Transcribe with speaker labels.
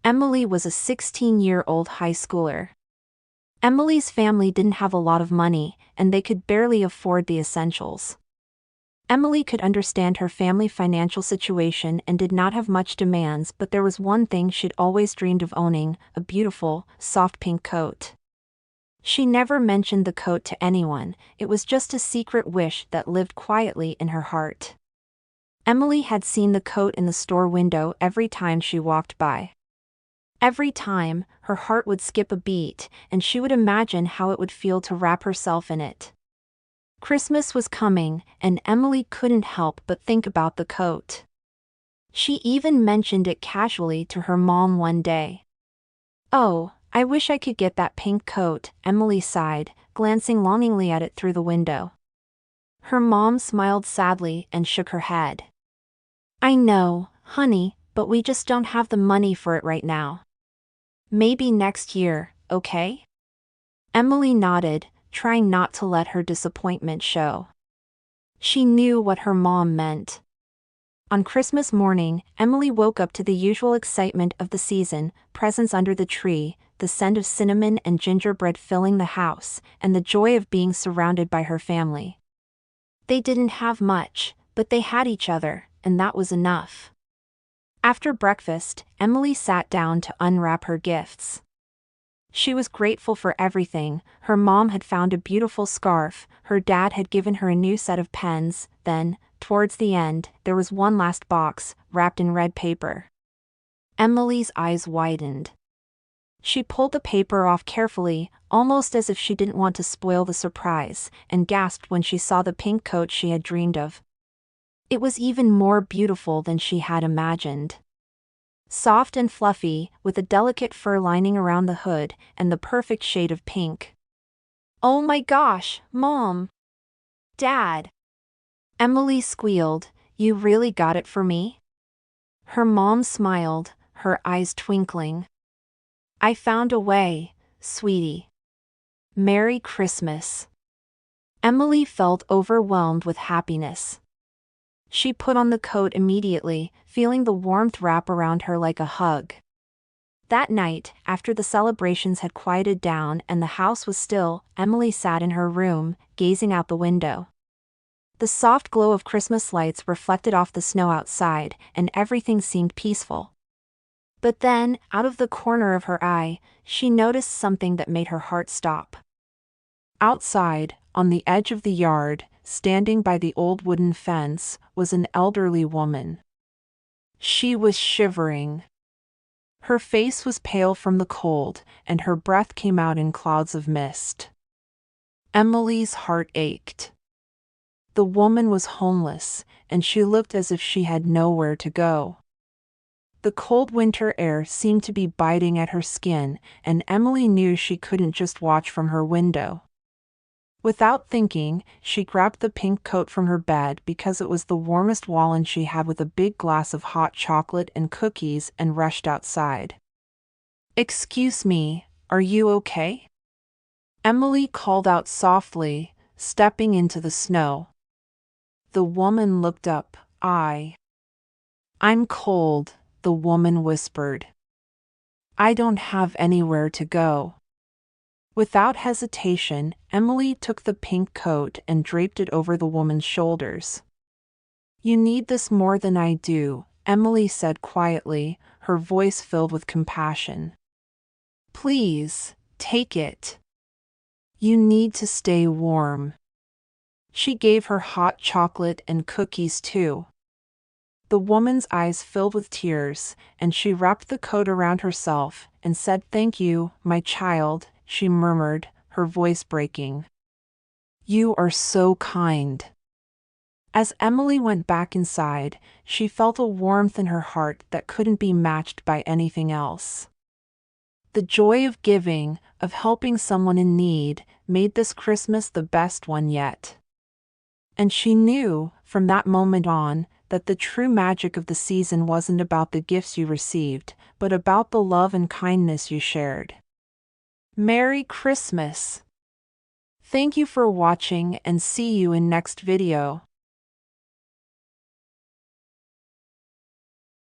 Speaker 1: Emily was a 16-year-old high schooler. Emily's family didn't have a lot of money, and they could barely afford the essentials. Emily could understand her family financial situation and did not have much demands, but there was one thing she'd always dreamed of owning: a beautiful, soft pink coat. She never mentioned the coat to anyone, it was just a secret wish that lived quietly in her heart. Emily had seen the coat in the store window every time she walked by. Every time, her heart would skip a beat, and she would imagine how it would feel to wrap herself in it. Christmas was coming, and Emily couldn't help but think about the coat. She even mentioned it casually to her mom one day. "Oh, I wish I could get that pink coat," Emily sighed, glancing longingly at it through the window. Her mom smiled sadly and shook her head. "I know, honey, but we just don't have the money for it right now. Maybe next year, okay?" Emily nodded, trying not to let her disappointment show. She knew what her mom meant. On Christmas morning, Emily woke up to the usual excitement of the season: presents under the tree, the scent of cinnamon and gingerbread filling the house, and the joy of being surrounded by her family. They didn't have much, but they had each other, and that was enough. After breakfast, Emily sat down to unwrap her gifts. She was grateful for everything. Her mom had found a beautiful scarf, her dad had given her a new set of pens, then, towards the end, there was one last box, wrapped in red paper. Emily's eyes widened. She pulled the paper off carefully, almost as if she didn't want to spoil the surprise, and gasped when she saw the pink coat she had dreamed of. It was even more beautiful than she had imagined. Soft and fluffy, with a delicate fur lining around the hood, and the perfect shade of pink. "Oh my gosh, Mom! Dad!" Emily squealed, "You really got it for me?" Her mom smiled, her eyes twinkling. "I found a way, sweetie. Merry Christmas." Emily felt overwhelmed with happiness. She put on the coat immediately, feeling the warmth wrap around her like a hug. That night, after the celebrations had quieted down and the house was still, Emily sat in her room, gazing out the window. The soft glow of Christmas lights reflected off the snow outside, and everything seemed peaceful. But then, out of the corner of her eye, she noticed something that made her heart stop. Outside, on the edge of the yard, standing by the old wooden fence, was an elderly woman. She was shivering. Her face was pale from the cold, and her breath came out in clouds of mist. Emily's heart ached. The woman was homeless, and she looked as if she had nowhere to go. The cold winter air seemed to be biting at her skin, and Emily knew she couldn't just watch from her window. Without thinking, she grabbed the pink coat from her bed because it was the warmest wallen she had, with a big glass of hot chocolate and cookies, and rushed outside. "Excuse me, are you okay?" Emily called out softly, stepping into the snow. The woman looked up. "I'm cold," the woman whispered. "I don't have anywhere to go." Without hesitation, Emily took the pink coat and draped it over the woman's shoulders. "You need this more than I do," Emily said quietly, her voice filled with compassion. "Please, take it. You need to stay warm." She gave her hot chocolate and cookies too. The woman's eyes filled with tears, and she wrapped the coat around herself and said, "Thank you, my child," she murmured, her voice breaking. "You are so kind." As Emily went back inside, she felt a warmth in her heart that couldn't be matched by anything else. The joy of giving, of helping someone in need, made this Christmas the best one yet. And she knew, from that moment on, that the true magic of the season wasn't about the gifts you received, but about the love and kindness you shared. Merry Christmas! Thank you for watching, and see you in next video.